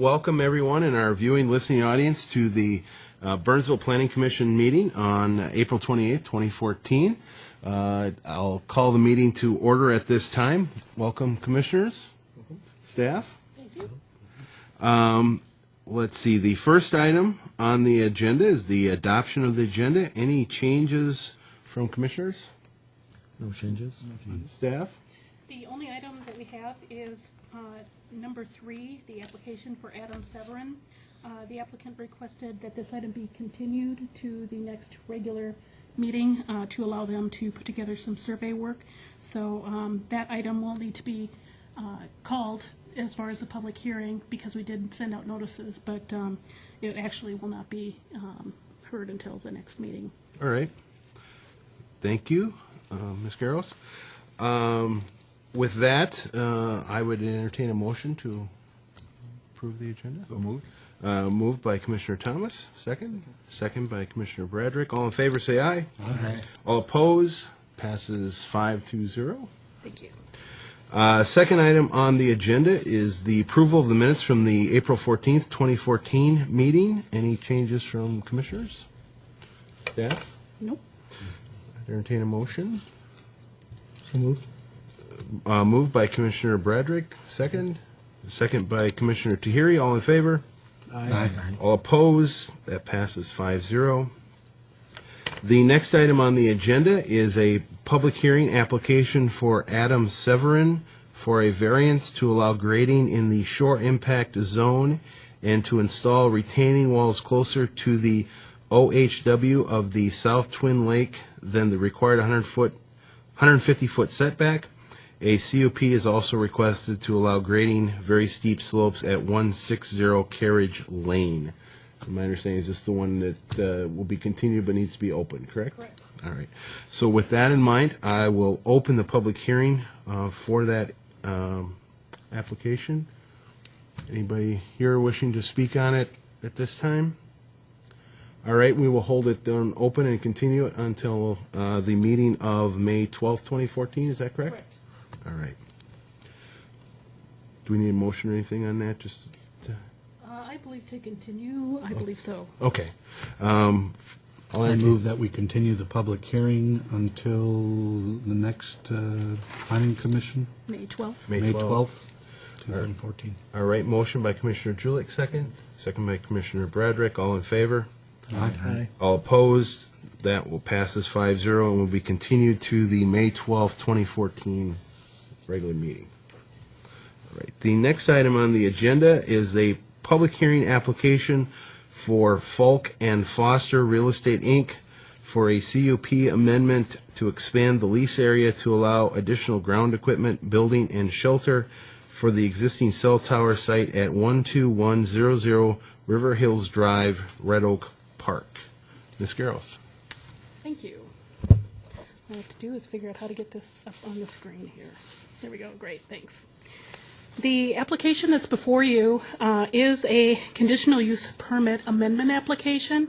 Welcome everyone in our viewing listening audience to the Burnsville Planning Commission meeting on April 28th, 2014. I'll call the meeting to order at this time. Welcome commissioners, staff. Thank you. Let's see, the first item on the agenda is the adoption of the agenda. Any changes from commissioners? No changes. Staff? The only item that we have is number 3, the application for Adam Severin. The applicant requested that this item be continued to the next regular meeting to allow them to put together some survey work. So that item will need to be called as far as the public hearing because we did send out notices, but it actually will not be heard until the next meeting. All right. Thank you, Ms. Garros. With that, I would entertain a motion to approve the agenda. So moved. Moved by Commissioner Thomas. Second. Second by Commissioner Bradrick. All in favor, say aye. Aye. All opposed? Passes 5-0. Thank you. Second item on the agenda is the approval of the minutes from the April 14th, 2014 meeting. Any changes from commissioners? Staff? Nope. Entertain a motion. So moved. Moved by Commissioner Bradrick. Second. Second by Commissioner Tahiri. All in favor? Aye. All opposed? That passes 5-0. The next item on the agenda is a public hearing application for Adam Severin for a variance to allow grading in the shore impact zone and to install retaining walls closer to the OHW of the South Twin Lake than the required 150-foot setback. A COP is also requested to allow grading very steep slopes at 160 Carriage Lane. My understanding is this the one that will be continued but needs to be open, correct? Correct. All right. So with that in mind, I will open the public hearing for that application. Anybody here wishing to speak on it at this time? All right, we will hold it open and continue it until the meeting of May 12th, 2014. Is that correct? Correct. All right. Do we need a motion or anything on that? Just to... I believe to continue. I believe so. Okay. I move that we continue the public hearing until the next planning commission, May 12th. May May 12th. 12th, 2014. All right, motion by Commissioner Julich, second. Second by Commissioner Bradrick. All in favor? Aye. All opposed? That will pass as 5-0 and will be continued to the May 12th, 2014 regular meeting. All right. The next item on the agenda is a public hearing application for Falk and Foster Real Estate, Inc. for a CUP amendment to expand the lease area to allow additional ground equipment, building, and shelter for the existing cell tower site at 12100 River Hills Drive, Red Oak Park. Ms. Garros. Thank you. All I have to do is figure out how to get this up on the screen here. There we go. Great. Thanks. The application that's before you is a conditional use permit amendment application.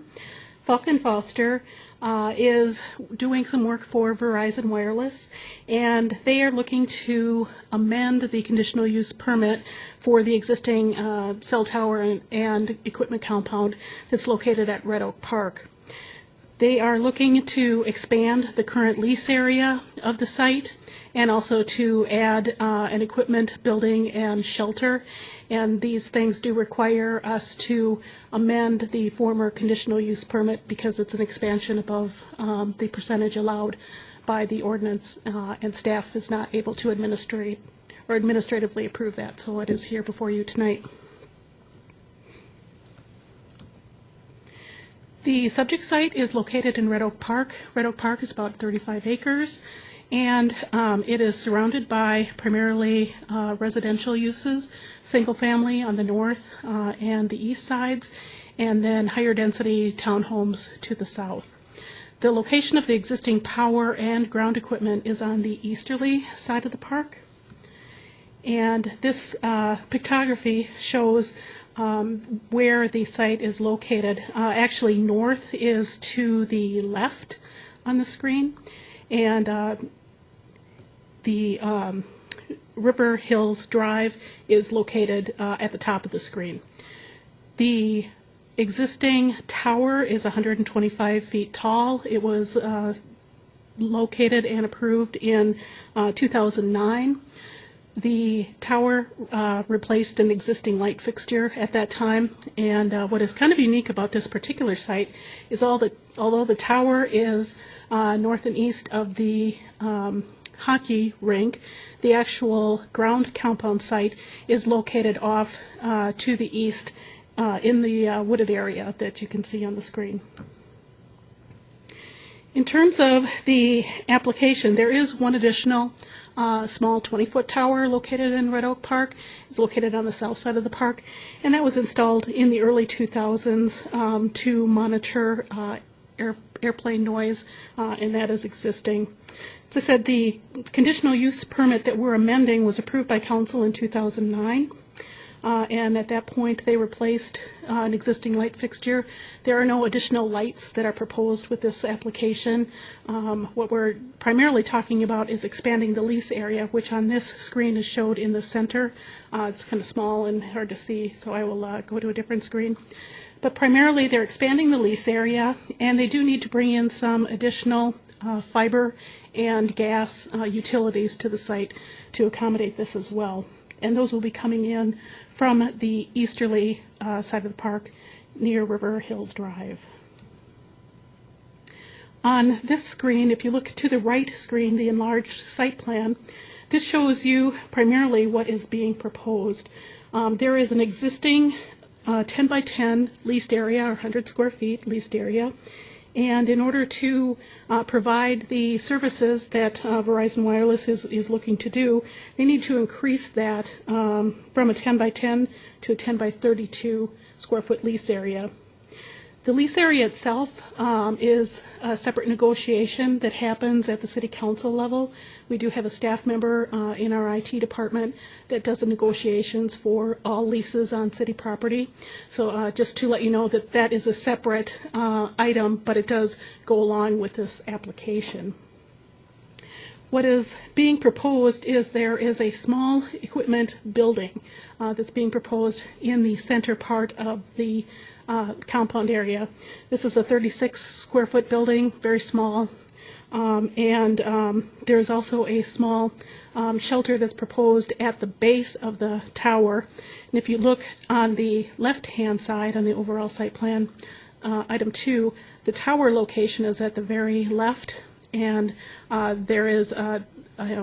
Falk and Foster is doing some work for Verizon Wireless, and they are looking to amend the conditional use permit for the existing cell tower and equipment compound that's located at Red Oak Park. They are looking to expand the current lease area of the site and also to add an equipment building and shelter. And these things do require us to amend the former conditional use permit because it's an expansion above the percentage allowed by the ordinance, and staff is not able to administrate or administratively approve that. So it is here before you tonight. The subject site is located in Red Oak Park. Red Oak Park is about 35 acres, and it is surrounded by primarily residential uses, single family on the north and the east sides, and then higher density townhomes to the south. The location of the existing power and ground equipment is on the easterly side of the park. And this pictography shows where the site is located. Actually, north is to the left on the screen, and the River Hills Drive is located at the top of the screen. The existing tower is 125 feet tall. It was located and approved in 2009. The tower replaced an existing light fixture at that time, and what is kind of unique about this particular site is although the tower is north and east of the hockey rink, the actual ground compound site is located off to the east in the wooded area that you can see on the screen. In terms of the application, there is one additional small 20-foot tower located in Red Oak Park. It's located on the south side of the park, and that was installed in the early 2000s to monitor airplane noise, and that is existing. As I said, the conditional use permit that we're amending was approved by council in 2009. And at that point, they replaced an existing light fixture. There are no additional lights that are proposed with this application. What we're primarily talking about is expanding the lease area, which on this screen is showed in the center. It's kind of small and hard to see, so I will go to a different screen. But primarily, they're expanding the lease area, and they do need to bring in some additional fiber and gas utilities to the site to accommodate this as well. And those will be coming in from the easterly side of the park near River Hills Drive. On this screen, if you look to the right screen, the enlarged site plan, this shows you primarily what is being proposed. There is an existing 10 by 10 leased area, or 100 square feet leased area. And in order to provide the services that Verizon Wireless is looking to do, they need to increase that from a 10 by 10 to a 10 by 32 square foot lease area. The lease area itself is a separate negotiation that happens at the city council level. We do have a staff member in our IT department that does the negotiations for all leases on city property. So just to let you know that that is a separate item, but it does go along with this application. What is being proposed is there is a small equipment building that's being proposed in the center part of the compound area. This is a 36 square foot building, very small, and there's also a small shelter that's proposed at the base of the tower. And if you look on the left-hand side on the overall site plan, item 2, the tower location is at the very left, and there is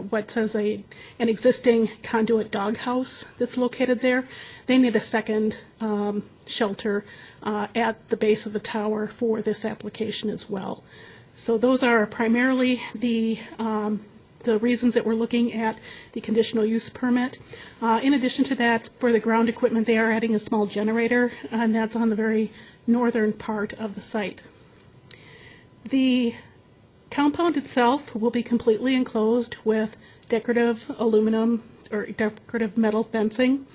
what says an existing conduit doghouse that's located there. They need a second shelter at the base of the tower for this application as well. So those are primarily the reasons that we're looking at the conditional use permit. In addition to that, for the ground equipment, they are adding a small generator, and that's on the very northern part of the site. The compound itself will be completely enclosed with decorative aluminum or decorative metal fencing,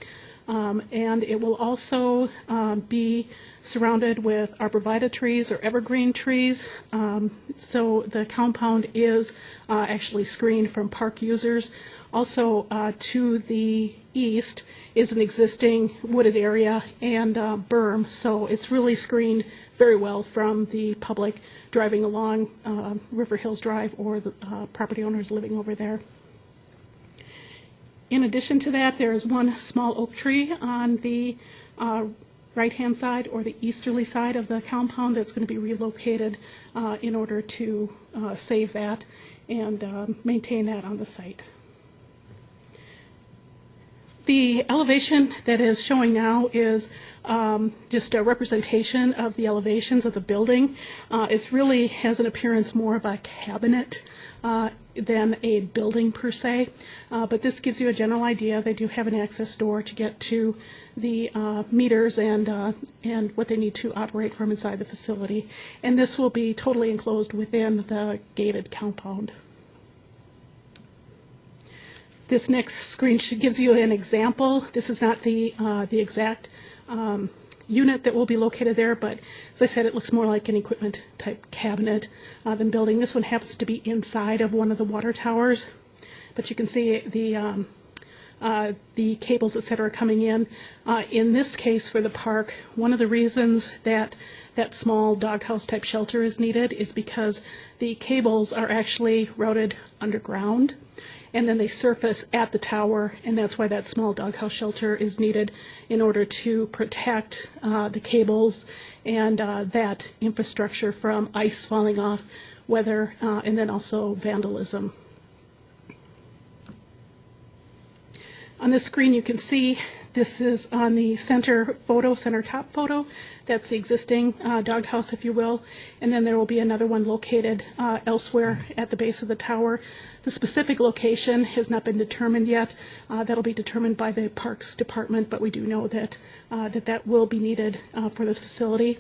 and it will also be surrounded with arborvitae trees or evergreen trees. So the compound is actually screened from park users. Also to the east is an existing wooded area and berm, so it's really screened very well from the public driving along River Hills Drive or the property owners living over there. In addition to that, there is one small oak tree on the right-hand side or the easterly side of the compound that's going to be relocated in order to save that and maintain that on the site. The elevation that is showing now is just a representation of the elevations of the building. It really has an appearance more of a cabinet than a building per se, but this gives you a general idea. They do have an access door to get to the meters and what they need to operate from inside the facility, and this will be totally enclosed within the gated compound. This next screen gives you an example. This is not the exact unit that will be located there, but as I said, it looks more like an equipment type cabinet than building. This one happens to be inside of one of the water towers, but you can see the the cables, et cetera, coming in. In this case for the park, one of the reasons that that small doghouse type shelter is needed is because the cables are actually routed underground, and then they surface at the tower, and that's why that small doghouse shelter is needed in order to protect the cables and that infrastructure from ice falling off, weather, and then also vandalism. On this screen you can see this is on the center photo, center top photo. That's the existing doghouse, if you will, and then there will be another one located elsewhere at the base of the tower. The specific location has not been determined yet. That'll be determined by the Parks Department, but we do know that that will be needed for this facility.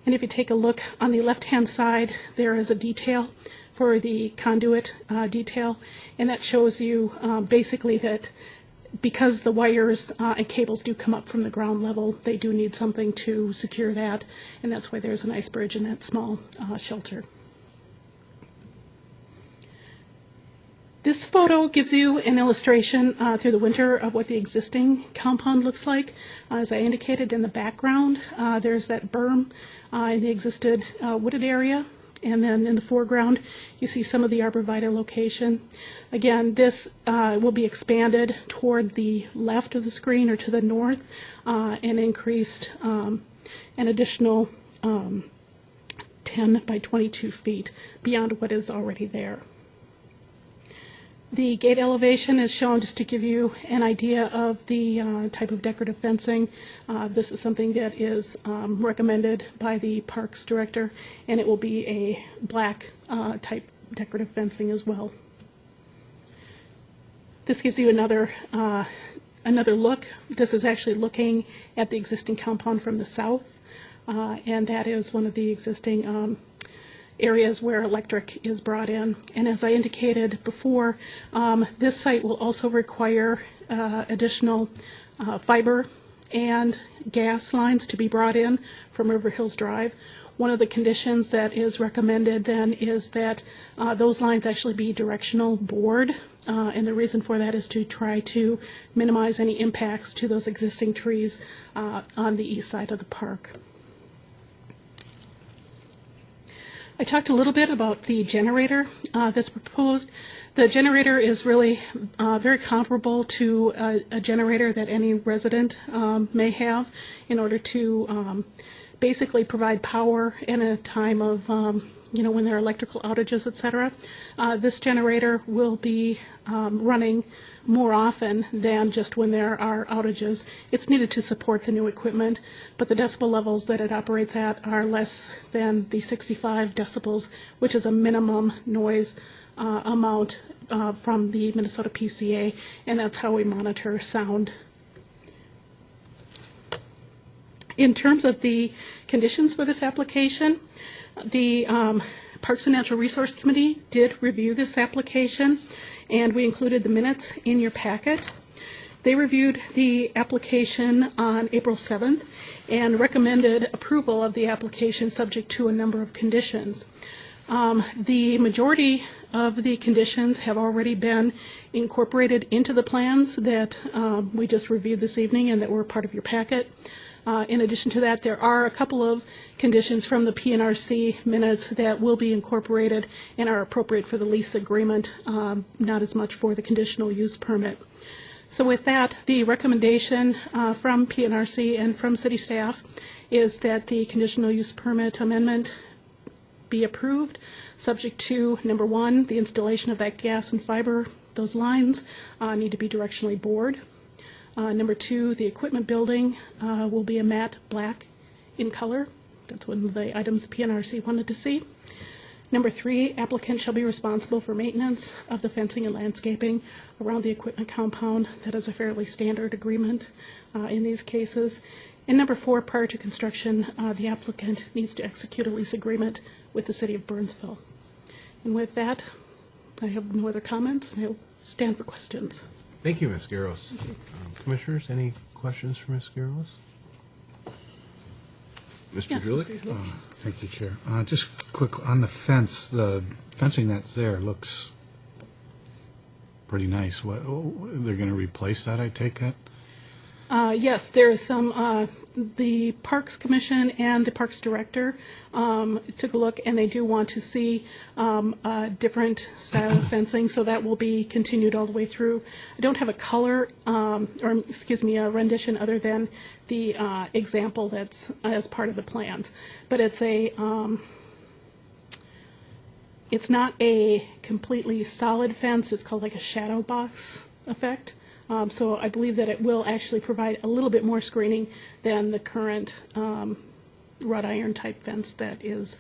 And if you take a look on the left-hand side, there is a detail for the conduit detail, and that shows you basically that because the wires and cables do come up from the ground level, they do need something to secure that, and that's why there's an ice bridge in that small shelter. This photo gives you an illustration through the winter of what the existing compound looks like. As I indicated in the background, there's that berm in the existed wooded area. And then in the foreground, you see some of the arborvitae location. Again, this will be expanded toward the left of the screen or to the north and increased an additional 10 by 22 feet beyond what is already there. The gate elevation is shown just to give you an idea of the type of decorative fencing. This is something that is recommended by the Parks Director, and it will be a black type decorative fencing as well. This gives you another look. This is actually looking at the existing compound from the south, and that is one of the existing areas where electric is brought in. And as I indicated before, this site will also require additional fiber and gas lines to be brought in from River Hills Drive. One of the conditions that is recommended then is that those lines actually be directional bored, and the reason for that is to try to minimize any impacts to those existing trees on the east side of the park. I talked a little bit about the generator that's proposed. The generator is really very comparable to a generator that any resident may have in order to basically provide power in a time of, when there are electrical outages, etc. This generator will be running more often than just when there are outages. It's needed to support the new equipment, but the decibel levels that it operates at are less than the 65 decibels, which is a minimum noise amount from the Minnesota PCA, and that's how we monitor sound. In terms of the conditions for this application, the Parks and Natural Resource Committee did review this application, and we included the minutes in your packet. They reviewed the application on April 7th and recommended approval of the application subject to a number of conditions. The majority of the conditions have already been incorporated into the plans that we just reviewed this evening and that were part of your packet. In addition to that, there are a couple of conditions from the PNRC minutes that will be incorporated and are appropriate for the lease agreement, not as much for the conditional use permit. So with that, the recommendation from PNRC and from city staff is that the conditional use permit amendment be approved, subject to, number one, the installation of that gas and fiber. Those lines need to be directionally bored. Number two, the equipment building will be a matte black in color. That's one of the items PNRC wanted to see. Number three, applicant shall be responsible for maintenance of the fencing and landscaping around the equipment compound. That is a fairly standard agreement in these cases. And number four, prior to construction, the applicant needs to execute a lease agreement with the city of Burnsville. And with that, I have no other comments, and I'll stand for questions. Thank you, Ms. Garros. Commissioners, any questions for Ms. Garros? Mr. Yes, Julik? Mr. Julik. Thank you, Chair. Just quick, on the fence, the fencing that's there looks pretty nice. They're going to replace that, I take it? Yes, there is some, the Parks Commission and the Parks Director took a look, and they do want to see a different style of fencing, so that will be continued all the way through. I don't have a color, a rendition other than the example that's as part of the plans. But it's it's not a completely solid fence. It's called like a shadow box effect. So I believe that it will actually provide a little bit more screening than the current wrought iron type fence that is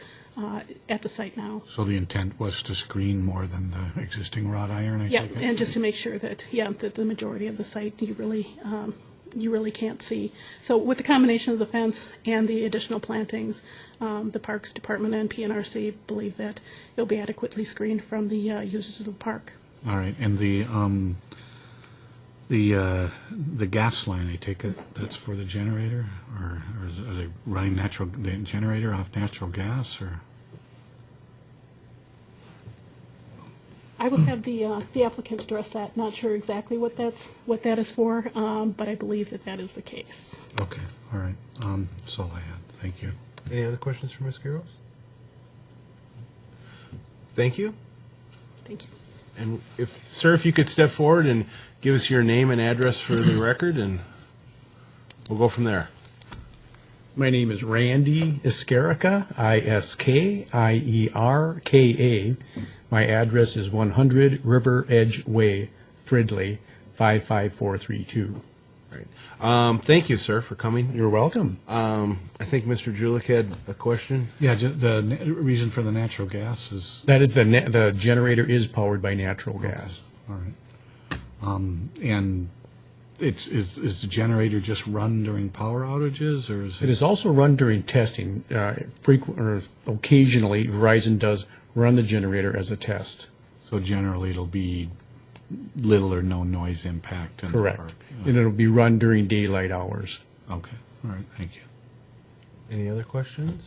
at the site now. So the intent was to screen more than the existing wrought iron, I Yeah, take it? and just to make sure that, that the majority of the site you really can't see. So with the combination of the fence and the additional plantings, the Parks Department and PNRC believe that it'll be adequately screened from the users of the park. All right, and the gas line, I take it, that's for the generator, or are they running the generator off natural gas, or? I will have the applicant address that. Not sure exactly what that is for, but I believe that is the case. Okay, all right. That's all I had. Thank you. Any other questions for Ms. Quiros? Thank you. Thank you. And if you could step forward and give us your name and address for the record, and we'll go from there. My name is Randy Iskerika, Iskierka. My address is 100 River Edge Way, Fridley, 55432. Right. Thank you, sir, for coming. You're welcome. I think Mr. Julik had a question. Yeah, the reason for the natural gas is... That is the generator is powered by natural gas. All right. And is the generator just run during power outages, or is It is also run during testing. Occasionally, Verizon does run the generator as a test. So generally it'll be little or no noise impact in Correct. the park? And it'll be run during daylight hours. Okay, all right, thank you. Any other questions?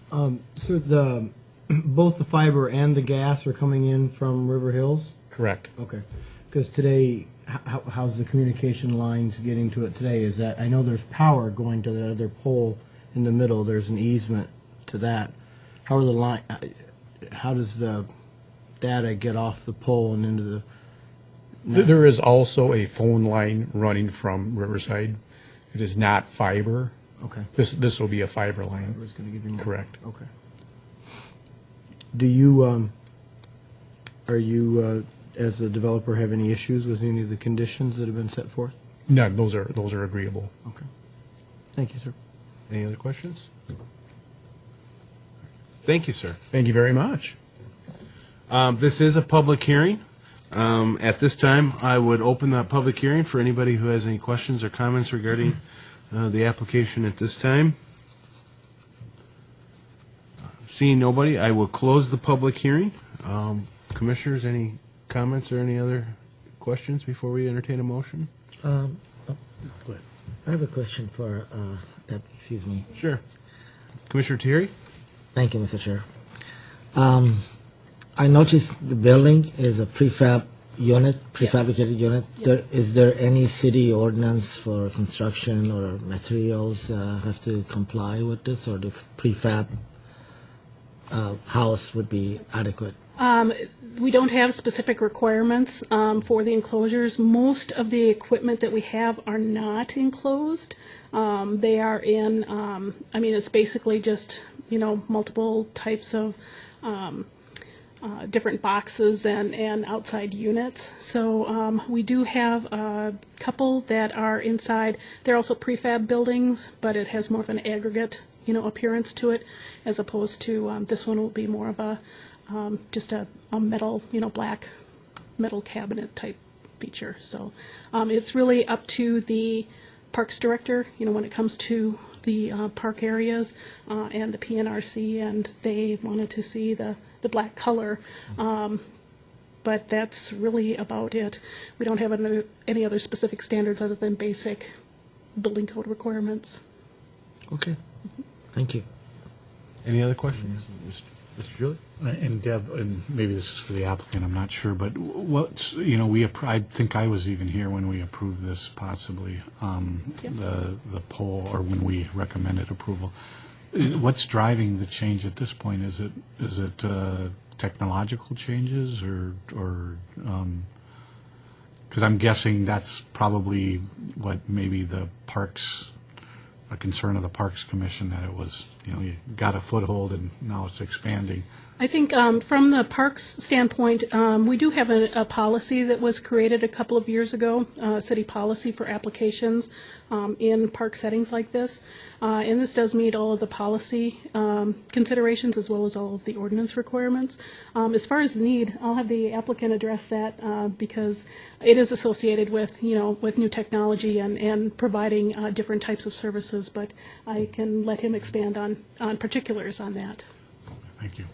So both the fiber and the gas are coming in from River Hills? Correct. Okay. Because today, how's the communication lines getting to it today? Is that, I know there's power going to the other pole in the middle, there's an easement to that. How are the how does the data get off the pole and into the... There is also a phone line running from Riverside. It is not fiber. Okay. This will be a fiber line. I was going to give you more. Correct. Okay. Do you, are you, as a developer, have any issues with any of the conditions that have been set forth? No, those are agreeable. Okay. Thank you, sir. Any other questions? Thank you, sir. Thank you very much. This is a public hearing. At this time, I would open that public hearing for anybody who has any questions or comments regarding the application at this time. Seeing nobody, I will close the public hearing. Commissioners, any comments or any other questions before we entertain a motion? I have a question for excuse me. Sure. Commissioner Thierry? Thank you, Mr. Chair. I noticed the building is a prefabricated unit. Yes. Is there any city ordinance for construction or materials have to comply with this, or the prefab house would be adequate? We don't have specific requirements for the enclosures. Most of the equipment that we have are not enclosed. They are in, it's basically just, multiple types of different boxes and outside units. So we do have a couple that are inside. They're also prefab buildings, but it has more of an aggregate, appearance to it, as opposed to this one will be more of a just a metal, black metal cabinet type feature. So it's really up to the Parks Director, when it comes to the park areas and the PNRC, and they wanted to see the black color. But that's really about it. We don't have any other specific standards other than basic building code requirements. Okay. Thank you. Any other questions? Mr. Julie? And Deb, and maybe this is for the applicant, I'm not sure, but what's, I think I was even here when we approved this possibly, the poll, or when we recommended approval. What's driving the change at this point? Is it technological changes or because I'm guessing that's probably what maybe the parks, a concern of the Parks Commission, that it was, you got a foothold and now it's expanding. I think from the parks standpoint, we do have a policy that was created a couple of years ago, city policy for applications in park settings like this. And this does meet all of the policy considerations as well as all of the ordinance requirements. As far as the need, I'll have the applicant address that because it is associated with, with new technology and providing different types of services, but I can let him expand on particulars on that. Thank you.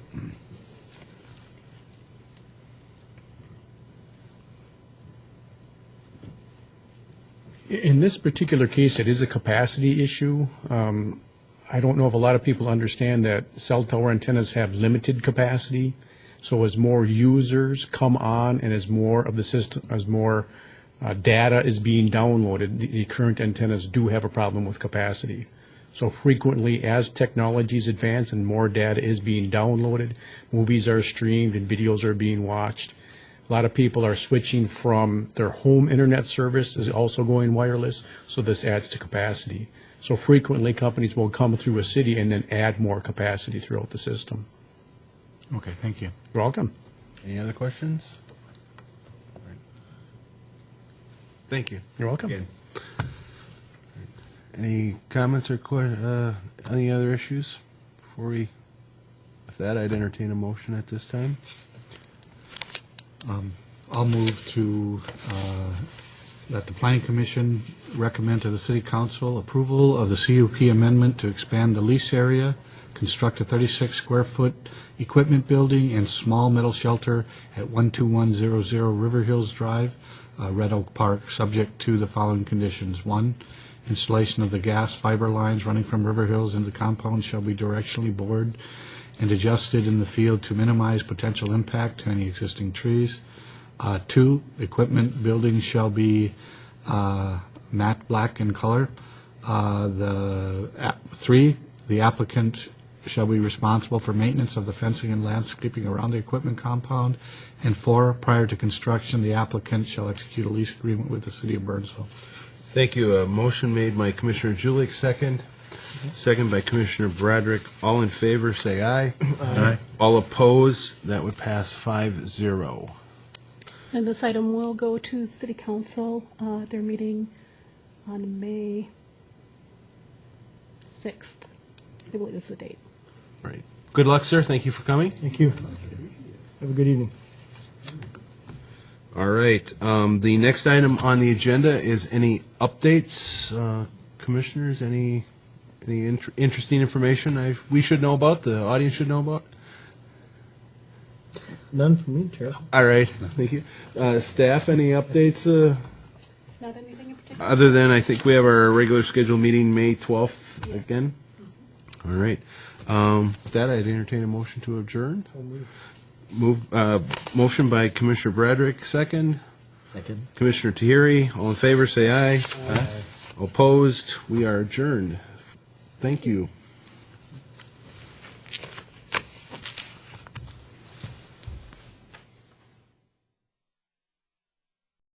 In this particular case, it is a capacity issue. I don't know if a lot of people understand that cell tower antennas have limited capacity. So as more users come on and as more of the system, as more data is being downloaded, the current antennas do have a problem with capacity. So frequently, as technologies advance and more data is being downloaded, movies are streamed and videos are being watched, a lot of people are switching from their home internet service is also going wireless, so this adds to capacity. So frequently, companies will come through a city and then add more capacity throughout the system. Okay, thank you. You're welcome. Any other questions? Thank you. You're welcome. Again. Any comments or any other issues before we? With that, I'd entertain a motion at this time. I'll move to that the Planning Commission recommend to the City Council approval of the CUP amendment to expand the lease area, construct a 36-square-foot equipment building and small metal shelter at 12100 River Hills Drive, Red Oak Park, subject to the following conditions. 1, installation of the gas fiber lines running from River Hills into the compound shall be directionally bored and adjusted in the field to minimize potential impact to any existing trees. 2, equipment building shall be matte black in color. 3, the applicant shall be responsible for maintenance of the fencing and landscaping around the equipment compound. And 4, prior to construction, the applicant shall execute a lease agreement with the City of Burnsville. Thank you. A motion made by Commissioner Julich, second. Second by Commissioner Bradrick. All in favor, say aye. Aye. All opposed, that would pass 5-0. And this item will go to City Council. Their meeting on May 6th. I believe is the date. Right. Good luck, sir. Thank you for coming. Thank you. Have a good evening. All right. The next item on the agenda is any updates, commissioners? Any interesting information we should know about? The audience should know about? None from me, Chair. All right. Thank you. Staff, any updates? Not anything in particular? Other than I think we have our regular scheduled meeting May 12th again. All right. With that, I'd entertain a motion to adjourn. Motion by Commissioner Bradrick, second. Second. Commissioner Tahiri, all in favor, say aye. Aye. Opposed, we are adjourned. Thank you.